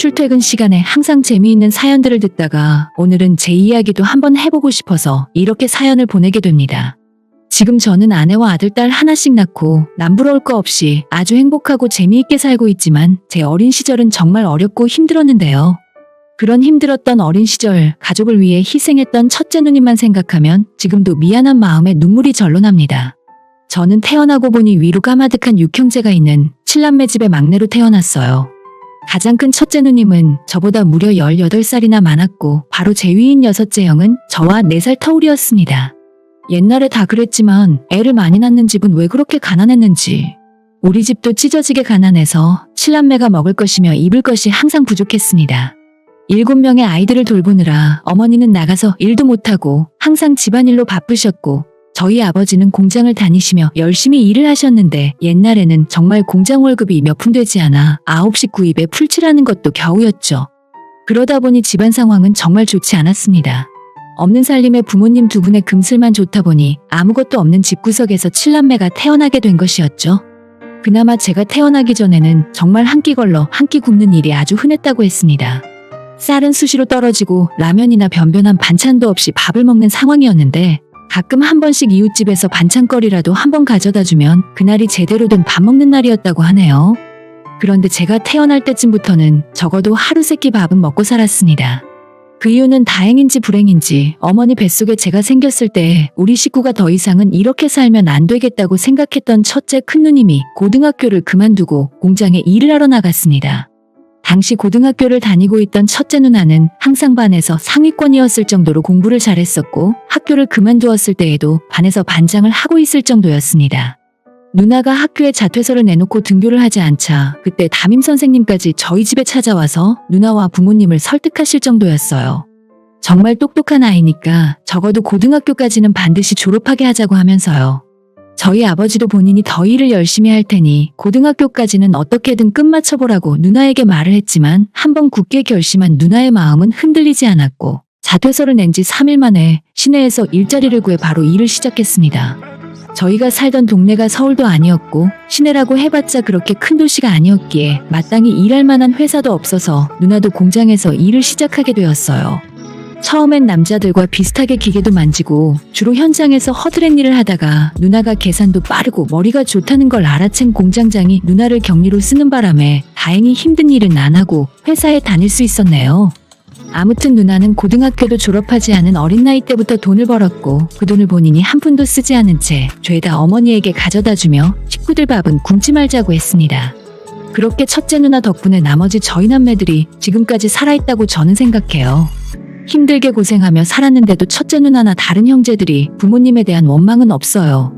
출퇴근 시간에 항상 재미있는 사연들을 듣다가 오늘은 제 이야기도 한번 해보고 싶어서 이렇게 사연을 보내게 됩니다. 지금 저는 아내와 아들, 딸 하나씩 낳고 남부러울 거 없이 아주 행복하고 재미있게 살고 있지만 제 어린 시절은 정말 어렵고 힘들었는데요. 그런 힘들었던 어린 시절 가족을 위해 희생했던 첫째 누님만 생각하면 지금도 미안한 마음에 눈물이 절로 납니다. 저는 태어나고 보니 위로 까마득한 6형제가 있는 7남매 집의 막내로 태어났어요. 가장 큰 첫째 누님은 저보다 무려 18살이나 많았고 바로 제 위인 여섯째 형은 저와 4살 터울이었습니다. 옛날에 다 그랬지만 애를 많이 낳는 집은 왜 그렇게 가난했는지. 우리 집도 찢어지게 가난해서 7남매가 먹을 것이며 입을 것이 항상 부족했습니다. 7명의 아이들을 돌보느라 어머니는 나가서 일도 못하고 항상 집안일로 바쁘셨고 저희 아버지는 공장을 다니시며 열심히 일을 하셨는데 옛날에는 정말 공장 월급이 몇 푼 되지 않아 9식 구입에 풀칠하는 것도 겨우였죠. 그러다 보니 집안 상황은 정말 좋지 않았습니다. 없는 살림에 부모님 2분의 금슬만 좋다 보니 아무것도 없는 집구석에서 7남매가 태어나게 된 것이었죠. 그나마 제가 태어나기 전에는 정말 한 끼 걸러 한 끼 굶는 일이 아주 흔했다고 했습니다. 쌀은 수시로 떨어지고 라면이나 변변한 반찬도 없이 밥을 먹는 상황이었는데 가끔 한 번씩 이웃집에서 반찬거리라도 한 번 가져다 주면 그날이 제대로 된 밥 먹는 날이었다고 하네요. 그런데 제가 태어날 때쯤부터는 적어도 하루 3끼 밥은 먹고 살았습니다. 그 이유는 다행인지 불행인지 어머니 뱃속에 제가 생겼을 때 우리 식구가 더 이상은 이렇게 살면 안 되겠다고 생각했던 첫째 큰누님이 고등학교를 그만두고 공장에 일을 하러 나갔습니다. 당시 고등학교를 다니고 있던 첫째 누나는 항상 반에서 상위권이었을 정도로 공부를 잘했었고 학교를 그만두었을 때에도 반에서 반장을 하고 있을 정도였습니다. 누나가 학교에 자퇴서를 내놓고 등교를 하지 않자 그때 담임선생님까지 저희 집에 찾아와서 누나와 부모님을 설득하실 정도였어요. 정말 똑똑한 아이니까 적어도 고등학교까지는 반드시 졸업하게 하자고 하면서요. 저희 아버지도 본인이 더 일을 열심히 할 테니 고등학교까지는 어떻게든 끝마쳐보라고 누나에게 말을 했지만 한번 굳게 결심한 누나의 마음은 흔들리지 않았고 자퇴서를 낸 지 3일 만에 시내에서 일자리를 구해 바로 일을 시작했습니다. 저희가 살던 동네가 서울도 아니었고 시내라고 해봤자 그렇게 큰 도시가 아니었기에 마땅히 일할 만한 회사도 없어서 누나도 공장에서 일을 시작하게 되었어요. 처음엔 남자들과 비슷하게 기계도 만지고 주로 현장에서 허드렛 일을 하다가 누나가 계산도 빠르고 머리가 좋다는 걸 알아챈 공장장이 누나를 격리로 쓰는 바람에 다행히 힘든 일은 안 하고 회사에 다닐 수 있었네요. 아무튼 누나는 고등학교도 졸업하지 않은 어린 나이 때부터 돈을 벌었고 그 돈을 본인이 한 푼도 쓰지 않은 채 죄다 어머니에게 가져다 주며 식구들 밥은 굶지 말자고 했습니다. 그렇게 첫째 누나 덕분에 나머지 저희 남매들이 지금까지 살아있다고 저는 생각해요. 힘들게 고생하며 살았는데도 첫째 누나나 다른 형제들이 부모님에 대한 원망은 없어요.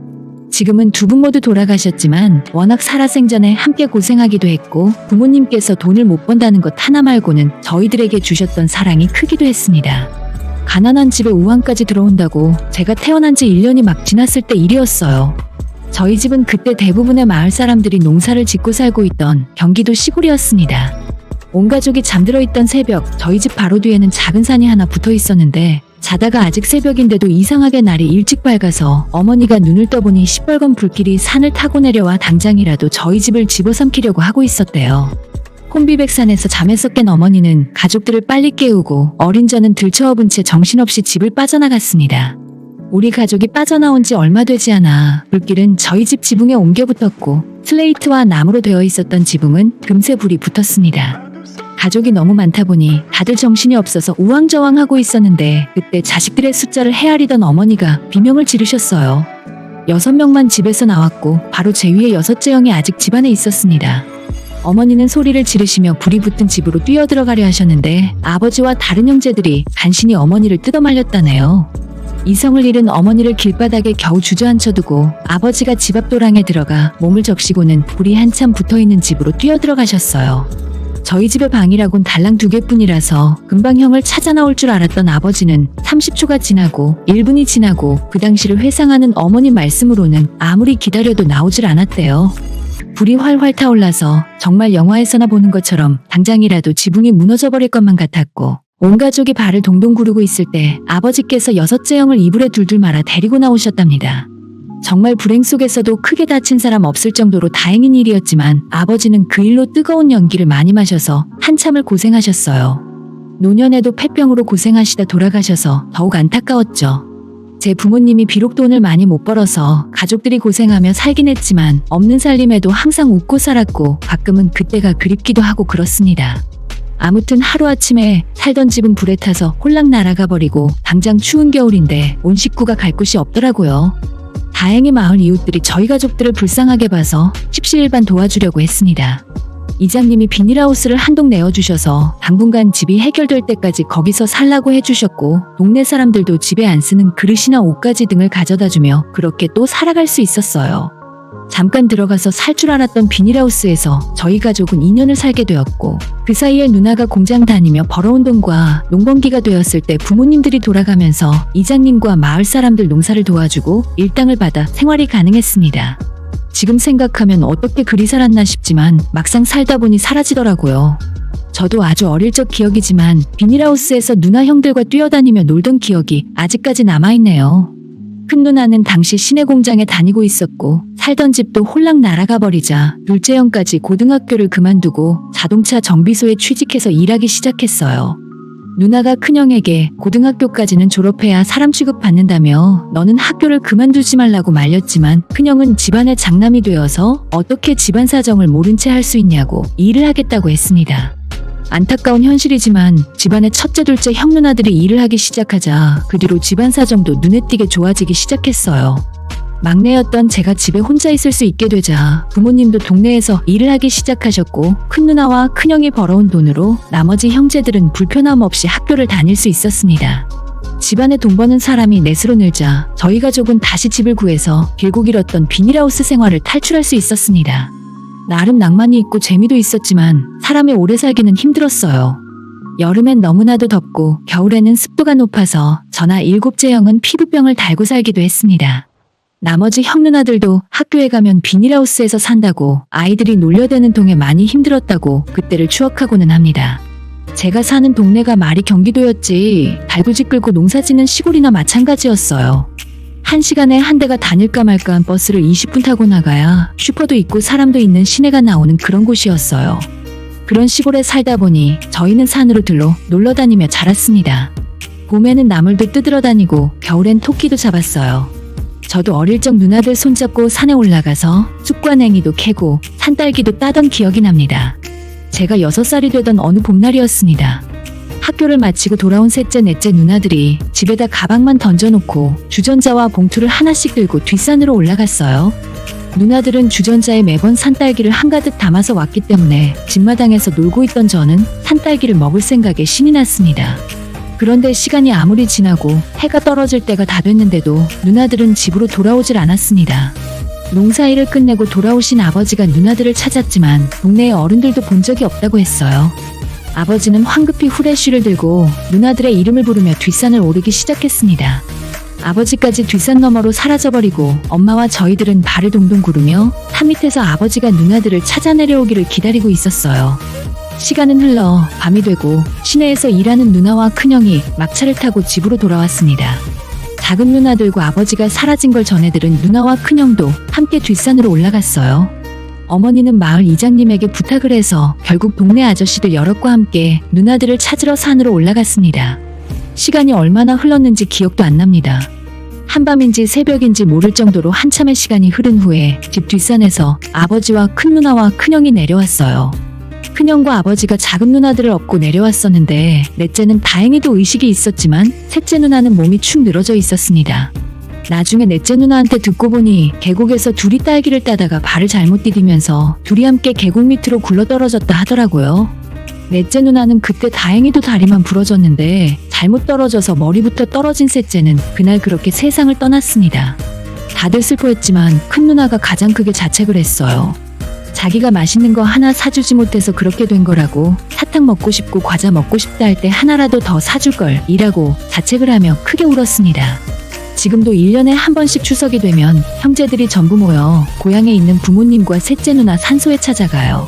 지금은 2분 모두 돌아가셨지만 워낙 살아생전에 함께 고생하기도 했고 부모님께서 돈을 못 번다는 것 하나 말고는 저희들에게 주셨던 사랑이 크기도 했습니다. 가난한 집에 우환까지 들어온다고 제가 태어난 지 1년이 막 지났을 때 일이었어요. 저희 집은 그때 대부분의 마을 사람들이 농사를 짓고 살고 있던 경기도 시골이었습니다. 온 가족이 잠들어 있던 새벽 저희 집 바로 뒤에는 작은 산이 하나 붙어 있었는데 자다가 아직 새벽인데도 이상하게 날이 일찍 밝아서 어머니가 눈을 떠보니 시뻘건 불길이 산을 타고 내려와 당장이라도 저희 집을 집어삼키려고 하고 있었대요. 혼비백산에서 잠에서 깬 어머니는 가족들을 빨리 깨우고 어린 저는 들쳐업은 채 정신없이 집을 빠져나갔습니다. 우리 가족이 빠져나온 지 얼마 되지 않아 불길은 저희 집 지붕에 옮겨 붙었고 슬레이트와 나무로 되어 있었던 지붕은 금세 불이 붙었습니다. 가족이 너무 많다 보니 다들 정신이 없어서 우왕좌왕하고 있었는데 그때 자식들의 숫자를 헤아리던 어머니가 비명을 지르셨어요. 6명만 집에서 나왔고 바로 제 위에 6째 형이 아직 집안에 있었습니다. 어머니는 소리를 지르시며 불이 붙은 집으로 뛰어들어가려 하셨는데 아버지와 다른 형제들이 간신히 어머니를 뜯어말렸다네요. 이성을 잃은 어머니를 길바닥에 겨우 주저앉혀두고 아버지가 집 앞 도랑에 들어가 몸을 적시고는 불이 한참 붙어있는 집으로 뛰어들어가셨어요. 저희 집의 방이라곤 달랑 2개뿐이라서 금방 형을 찾아 나올 줄 알았던 아버지는 30초가 지나고 1분이 지나고 그 당시를 회상하는 어머니 말씀으로는 아무리 기다려도 나오질 않았대요. 불이 활활 타올라서 정말 영화에서나 보는 것처럼 당장이라도 지붕이 무너져버릴 것만 같았고 온 가족이 발을 동동 구르고 있을 때 아버지께서 6째 형을 이불에 둘둘 말아 데리고 나오셨답니다. 정말 불행 속에서도 크게 다친 사람 없을 정도로 다행인 일이었지만 아버지는 그 일로 뜨거운 연기를 많이 마셔서 한참을 고생하셨어요. 노년에도 폐병으로 고생하시다 돌아가셔서 더욱 안타까웠죠. 제 부모님이 비록 돈을 많이 못 벌어서 가족들이 고생하며 살긴 했지만 없는 살림에도 항상 웃고 살았고 가끔은 그때가 그립기도 하고 그렇습니다. 아무튼 하루아침에 살던 집은 불에 타서 홀랑 날아가 버리고 당장 추운 겨울인데 온 식구가 갈 곳이 없더라고요. 다행히 마을 이웃들이 저희 가족들을 불쌍하게 봐서 십시일반 도와주려고 했습니다. 이장님이 비닐하우스를 한 동 내어주셔서 당분간 집이 해결될 때까지 거기서 살라고 해주셨고 동네 사람들도 집에 안 쓰는 그릇이나 옷가지 등을 가져다주며 그렇게 또 살아갈 수 있었어요. 잠깐 들어가서 살 줄 알았던 비닐하우스에서 저희 가족은 2년을 살게 되었고 그 사이에 누나가 공장 다니며 벌어온 돈과 농번기가 되었을 때 부모님들이 돌아가면서 이장님과 마을 사람들 농사를 도와주고 일당을 받아 생활이 가능했습니다. 지금 생각하면 어떻게 그리 살았나 싶지만 막상 살다 보니 사라지더라고요. 저도 아주 어릴 적 기억이지만 비닐하우스에서 누나 형들과 뛰어다니며 놀던 기억이 아직까지 남아있네요. 큰 누나는 당시 시내 공장에 다니고 있었고 살던 집도 홀랑 날아가 버리자 둘째 형까지 고등학교를 그만두고 자동차 정비소에 취직해서 일하기 시작했어요. 누나가 큰형에게 고등학교까지는 졸업해야 사람 취급받는다며 너는 학교를 그만두지 말라고 말렸지만 큰형은 집안의 장남이 되어서 어떻게 집안 사정을 모른 채 할 수 있냐고 일을 하겠다고 했습니다. 안타까운 현실이지만 집안의 첫째 둘째 형 누나들이 일을 하기 시작하자 그 뒤로 집안 사정도 눈에 띄게 좋아지기 시작했어요. 막내였던 제가 집에 혼자 있을 수 있게 되자 부모님도 동네에서 일을 하기 시작하셨고 큰 누나와 큰형이 벌어온 돈으로 나머지 형제들은 불편함 없이 학교를 다닐 수 있었습니다. 집안에 돈 버는 사람이 넷으로 늘자 저희 가족은 다시 집을 구해서 길고 길었던 비닐하우스 생활을 탈출할 수 있었습니다. 나름 낭만이 있고 재미도 있었지만 사람이 오래 살기는 힘들었어요. 여름엔 너무나도 덥고 겨울에는 습도가 높아서 저나 일곱째 형은 피부병을 달고 살기도 했습니다. 나머지 형 누나들도 학교에 가면 비닐하우스에서 산다고 아이들이 놀려대는 동에 많이 힘들었다고 그때를 추억하고는 합니다. 제가 사는 동네가 말이 경기도였지 달구지 끌고 농사짓는 시골이나 마찬가지였어요. 1시간에 한 대가 다닐까 말까 한 버스를 20분 타고 나가야 슈퍼도 있고 사람도 있는 시내가 나오는 그런 곳이었어요. 그런 시골에 살다 보니 저희는 산으로 들러 놀러 다니며 자랐습니다. 봄에는 나물도 뜯으러 다니고 겨울엔 토끼도 잡았어요. 저도 어릴 적 누나들 손잡고 산에 올라가서 쑥과 냉이도 캐고 산딸기도 따던 기억이 납니다. 제가 6살이 되던 어느 봄날이었습니다. 학교를 마치고 돌아온 셋째 넷째 누나들이 집에다 가방만 던져놓고 주전자와 봉투를 하나씩 들고 뒷산으로 올라갔어요. 누나들은 주전자에 매번 산딸기를 한가득 담아서 왔기 때문에 집마당에서 놀고 있던 저는 산딸기를 먹을 생각에 신이 났습니다. 그런데 시간이 아무리 지나고 해가 떨어질 때가 다 됐는데도 누나들은 집으로 돌아오질 않았습니다. 농사일을 끝내고 돌아오신 아버지가 누나들을 찾았지만 동네의 어른들도 본 적이 없다고 했어요. 아버지는 황급히 후레쉬를 들고 누나들의 이름을 부르며 뒷산을 오르기 시작했습니다. 아버지까지 뒷산 너머로 사라져버리고 엄마와 저희들은 발을 동동 구르며 산 밑에서 아버지가 누나들을 찾아 내려오기를 기다리고 있었어요. 시간은 흘러 밤이 되고 시내에서 일하는 누나와 큰형이 막차를 타고 집으로 돌아왔습니다. 작은 누나들과 아버지가 사라진 걸 전해들은 누나와 큰형도 함께 뒷산으로 올라갔어요. 어머니는 마을 이장님에게 부탁을 해서 결국 동네 아저씨들 여럿과 함께 누나들을 찾으러 산으로 올라갔습니다. 시간이 얼마나 흘렀는지 기억도 안 납니다. 한밤인지 새벽인지 모를 정도로 한참의 시간이 흐른 후에 집 뒷산에서 아버지와 큰 누나와 큰형이 내려왔어요. 큰형과 아버지가 작은 누나들을 업고 내려왔었는데 넷째는 다행히도 의식이 있었지만 셋째 누나는 몸이 축 늘어져 있었습니다. 나중에 넷째 누나한테 듣고 보니 계곡에서 둘이 딸기를 따다가 발을 잘못 디디면서 둘이 함께 계곡 밑으로 굴러떨어졌다 하더라고요. 넷째 누나는 그때 다행히도 다리만 부러졌는데 잘못 떨어져서 머리부터 떨어진 셋째는 그날 그렇게 세상을 떠났습니다. 다들 슬퍼했지만 큰 누나가 가장 크게 자책을 했어요. 자기가 맛있는 거 하나 사주지 못해서 그렇게 된 거라고, 사탕 먹고 싶고 과자 먹고 싶다 할 때 하나라도 더 사줄 걸 이라고 자책을 하며 크게 울었습니다. 지금도 1년에 한 번씩 추석이 되면 형제들이 전부 모여 고향에 있는 부모님과 셋째 누나 산소에 찾아가요.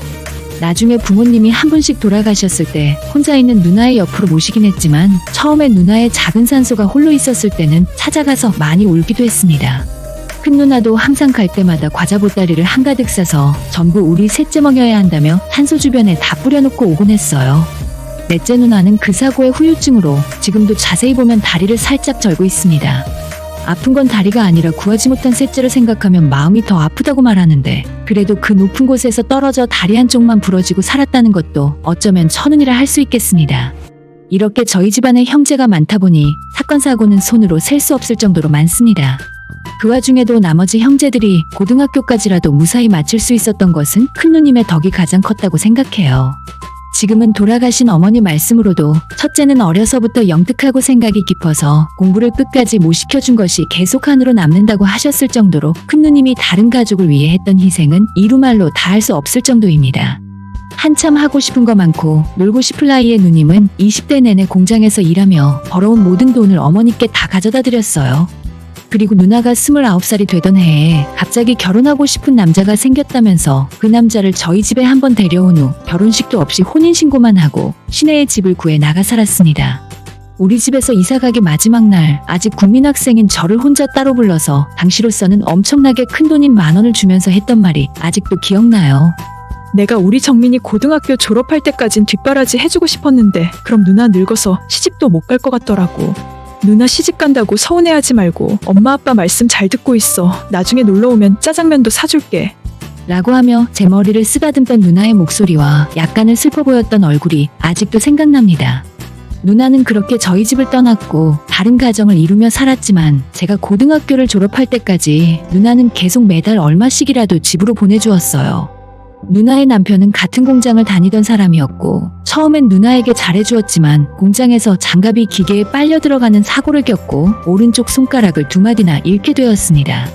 나중에 부모님이 한 분씩 돌아가셨을 때 혼자 있는 누나의 옆으로 모시긴 했지만 처음에 누나의 작은 산소가 홀로 있었을 때는 찾아가서 많이 울기도 했습니다. 큰 누나도 항상 갈 때마다 과자 보따리를 한가득 싸서 전부 우리 셋째 먹여야 한다며 산소 주변에 다 뿌려놓고 오곤 했어요. 넷째 누나는 그 사고의 후유증으로 지금도 자세히 보면 다리를 살짝 절고 있습니다. 아픈 건 다리가 아니라 구하지 못한 셋째를 생각하면 마음이 더 아프다고 말하는데, 그래도 그 높은 곳에서 떨어져 다리 한쪽만 부러지고 살았다는 것도 어쩌면 천운이라 할 수 있겠습니다. 이렇게 저희 집안에 형제가 많다 보니 사건 사고는 손으로 셀 수 없을 정도로 많습니다. 그 와중에도 나머지 형제들이 고등학교까지라도 무사히 마칠 수 있었던 것은 큰누님의 덕이 가장 컸다고 생각해요. 지금은 돌아가신 어머니 말씀으로도 첫째는 어려서부터 영특하고 생각이 깊어서 공부를 끝까지 못 시켜준 것이 계속 한으로 남는다고 하셨을 정도로 큰누님이 다른 가족을 위해 했던 희생은 이루말로 다할 수 없을 정도입니다. 한참 하고 싶은 거 많고 놀고 싶을 나이의 누님은 20대 내내 공장에서 일하며 벌어온 모든 돈을 어머니께 다 가져다 드렸어요. 그리고 누나가 29살이 되던 해에 갑자기 결혼하고 싶은 남자가 생겼다면서 그 남자를 저희 집에 한번 데려온 후 결혼식도 없이 혼인신고만 하고 시내에 집을 구해 나가 살았습니다. 우리 집에서 이사가기 마지막 날 아직 국민학생인 저를 혼자 따로 불러서 당시로서는 엄청나게 큰 돈인 10,000원을 주면서 했던 말이 아직도 기억나요. 내가 우리 정민이 고등학교 졸업할 때까진 뒷바라지 해주고 싶었는데 그럼 누나 늙어서 시집도 못 갈 것 같더라고. 누나 시집 간다고 서운해하지 말고 엄마 아빠 말씀 잘 듣고 있어. 나중에 놀러오면 짜장면도 사줄게. 라고 하며 제 머리를 쓰다듬던 누나의 목소리와 약간은 슬퍼 보였던 얼굴이 아직도 생각납니다. 누나는 그렇게 저희 집을 떠났고 다른 가정을 이루며 살았지만 제가 고등학교를 졸업할 때까지 누나는 계속 매달 얼마씩이라도 집으로 보내주었어요. 누나의 남편은 같은 공장을 다니던 사람이었고 처음엔 누나에게 잘해주었지만 공장에서 장갑이 기계에 빨려 들어가는 사고를 겪고 오른쪽 손가락을 2마디나 잃게 되었습니다.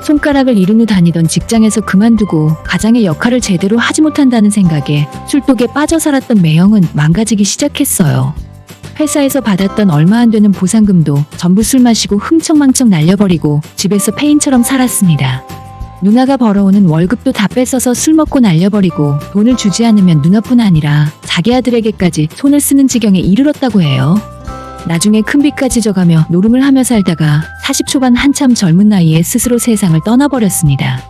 손가락을 잃은 후 다니던 직장에서 그만두고 가장의 역할을 제대로 하지 못한다는 생각에 술독에 빠져 살았던 매형은 망가지기 시작했어요. 회사에서 받았던 얼마 안 되는 보상금도 전부 술 마시고 흥청망청 날려버리고 집에서 폐인처럼 살았습니다. 누나가 벌어오는 월급도 다 뺏어서 술 먹고 날려버리고 돈을 주지 않으면 누나뿐 아니라 자기 아들에게까지 손을 쓰는 지경에 이르렀다고 해요. 나중에 큰 빚까지 져가며 노름을 하며 살다가 40 초반 한참 젊은 나이에 스스로 세상을 떠나버렸습니다.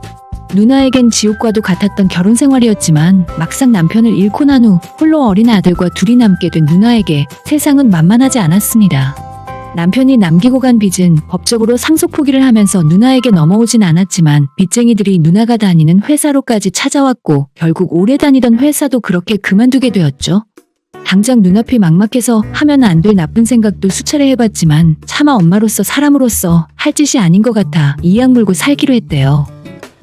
누나에겐 지옥과도 같았던 결혼 생활이었지만 막상 남편을 잃고 난 후 홀로 어린 아들과 둘이 남게 된 누나에게 세상은 만만하지 않았습니다. 남편이 남기고 간 빚은 법적으로 상속 포기를 하면서 누나에게 넘어오진 않았지만 빚쟁이들이 누나가 다니는 회사로까지 찾아왔고 결국 오래 다니던 회사도 그렇게 그만두게 되었죠. 당장 눈앞이 막막해서 하면 안 될 나쁜 생각도 수차례 해봤지만 차마 엄마로서 사람으로서 할 짓이 아닌 것 같아 이악 물고 살기로 했대요.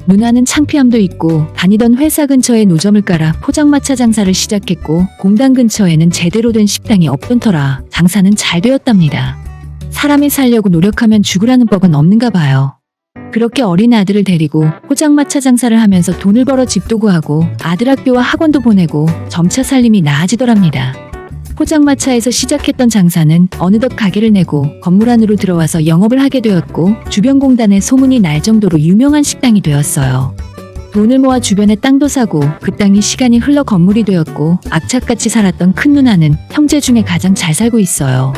누나는 창피함도 있고 다니던 회사 근처에 노점을 깔아 포장마차 장사를 시작했고 공단 근처에는 제대로 된 식당이 없던 터라 장사는 잘 되었답니다. 사람이 살려고 노력하면 죽으라는 법은 없는가 봐요. 그렇게 어린 아들을 데리고 포장마차 장사를 하면서 돈을 벌어 집도 구하고 아들 학교와 학원도 보내고 점차 살림이 나아지더랍니다. 포장마차에서 시작했던 장사는 어느덧 가게를 내고 건물 안으로 들어와서 영업을 하게 되었고 주변 공단에 소문이 날 정도로 유명한 식당이 되었어요. 돈을 모아 주변에 땅도 사고 그 땅이 시간이 흘러 건물이 되었고 악착같이 살았던 큰 누나는 형제 중에 가장 잘 살고 있어요.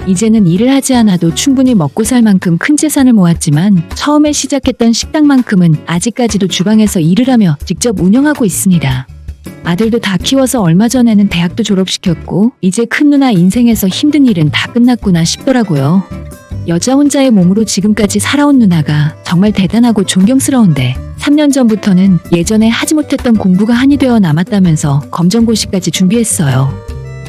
이제는 일을 하지 않아도 충분히 먹고 살 만큼 큰 재산을 모았지만 처음에 시작했던 식당만큼은 아직까지도 주방에서 일을 하며 직접 운영하고 있습니다. 아들도 다 키워서 얼마 전에는 대학도 졸업시켰고 이제 큰 누나 인생에서 힘든 일은 다 끝났구나 싶더라고요. 여자 혼자의 몸으로 지금까지 살아온 누나가 정말 대단하고 존경스러운데 3년 전부터는 예전에 하지 못했던 공부가 한이 되어 남았다면서 검정고시까지 준비했어요.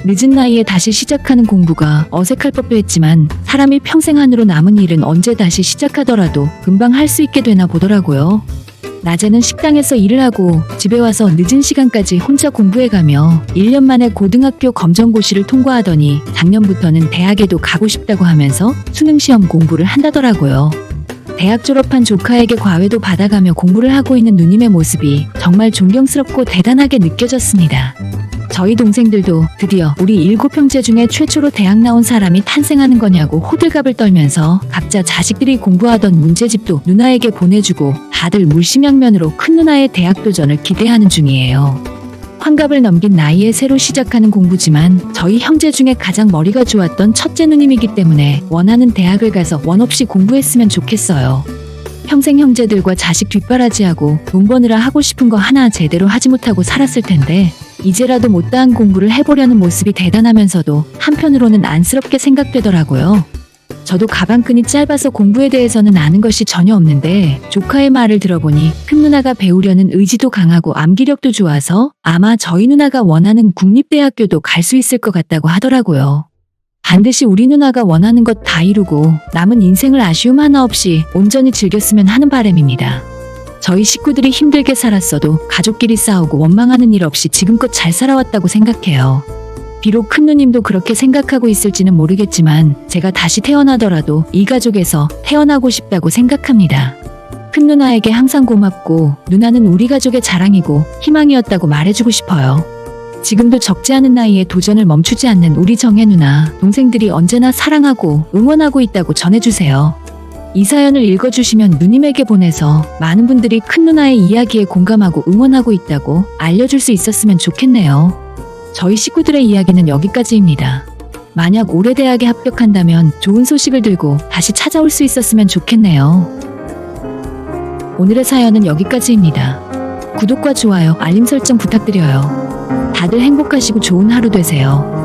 늦은 나이에 다시 시작하는 공부가 어색할 법도 했지만 사람이 평생 한으로 남은 일은 언제 다시 시작하더라도 금방 할 수 있게 되나 보더라고요. 낮에는 식당에서 일을 하고 집에 와서 늦은 시간까지 혼자 공부해가며 1년 만에 고등학교 검정고시를 통과하더니 작년부터는 대학에도 가고 싶다고 하면서 수능시험 공부를 한다더라고요. 대학 졸업한 조카에게 과외도 받아가며 공부를 하고 있는 누님의 모습이 정말 존경스럽고 대단하게 느껴졌습니다. 저희 동생들도 드디어 우리 7형제 중에 최초로 대학 나온 사람이 탄생하는 거냐고 호들갑을 떨면서 각자 자식들이 공부하던 문제집도 누나에게 보내주고 다들 물심양면으로 큰 누나의 대학 도전을 기대하는 중이에요. 환갑을 넘긴 나이에 새로 시작하는 공부지만 저희 형제 중에 가장 머리가 좋았던 첫째 누님이기 때문에 원하는 대학을 가서 원 없이 공부했으면 좋겠어요. 평생 형제들과 자식 뒷바라지하고 돈 버느라 하고 싶은 거 하나 제대로 하지 못하고 살았을 텐데 이제라도 못다한 공부를 해보려는 모습이 대단하면서도 한편으로는 안쓰럽게 생각되더라고요. 저도 가방끈이 짧아서 공부에 대해서는 아는 것이 전혀 없는데 조카의 말을 들어보니 큰 누나가 배우려는 의지도 강하고 암기력도 좋아서 아마 저희 누나가 원하는 국립대학교도 갈 수 있을 것 같다고 하더라고요. 반드시 우리 누나가 원하는 것 다 이루고 남은 인생을 아쉬움 하나 없이 온전히 즐겼으면 하는 바람입니다. 저희 식구들이 힘들게 살았어도 가족끼리 싸우고 원망하는 일 없이 지금껏 잘 살아왔다고 생각해요. 비록 큰 누님도 그렇게 생각하고 있을지는 모르겠지만 제가 다시 태어나더라도 이 가족에서 태어나고 싶다고 생각합니다. 큰 누나에게 항상 고맙고 누나는 우리 가족의 자랑이고 희망이었다고 말해주고 싶어요. 지금도 적지 않은 나이에 도전을 멈추지 않는 우리 정혜 누나, 동생들이 언제나 사랑하고 응원하고 있다고 전해주세요. 이 사연을 읽어주시면 누님에게 보내서 많은 분들이 큰 누나의 이야기에 공감하고 응원하고 있다고 알려줄 수 있었으면 좋겠네요. 저희 식구들의 이야기는 여기까지입니다. 만약 올해 대학에 합격한다면 좋은 소식을 들고 다시 찾아올 수 있었으면 좋겠네요. 오늘의 사연은 여기까지입니다. 구독과 좋아요, 알림 설정 부탁드려요. 다들 행복하시고 좋은 하루 되세요.